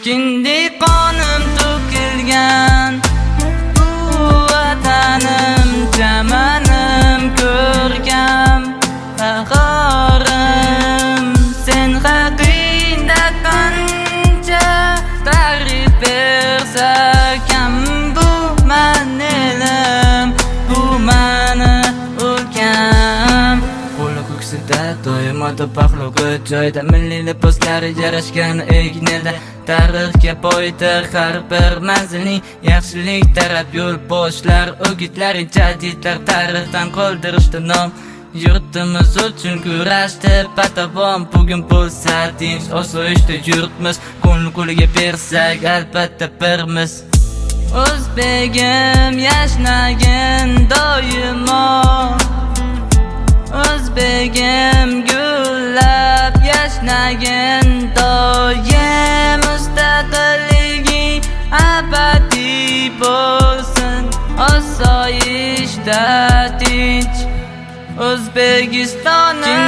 Kindik qonim to'kilgan bu vatanim, chamanim, ko'rkam bahorim. Sen haqingda qancha ta'rif bersakam, bu menelim, bu meni o'lkam. Qo'li ko'ksida doimo paxloqi joyda, milliy liboslar yarashgan egnida. Tarixga boydir har bir manzilning yaxshilik taraf yo'l boshlar, o'gitlar, jadidlar tarixdan qoldirishdi nom. Yurtimiz uchun kurashdi patavon, bugun bo'lsa tinch osoyishta yurtmiz. Ko'ngil qo'liga bersak albatta birmiz. O'zbegim yashnagin doimo, O'zbegim gullab yashnagin doim. Mustaqilliging abadiy bo'lsin, osoyishta tinch O'zbekistonim.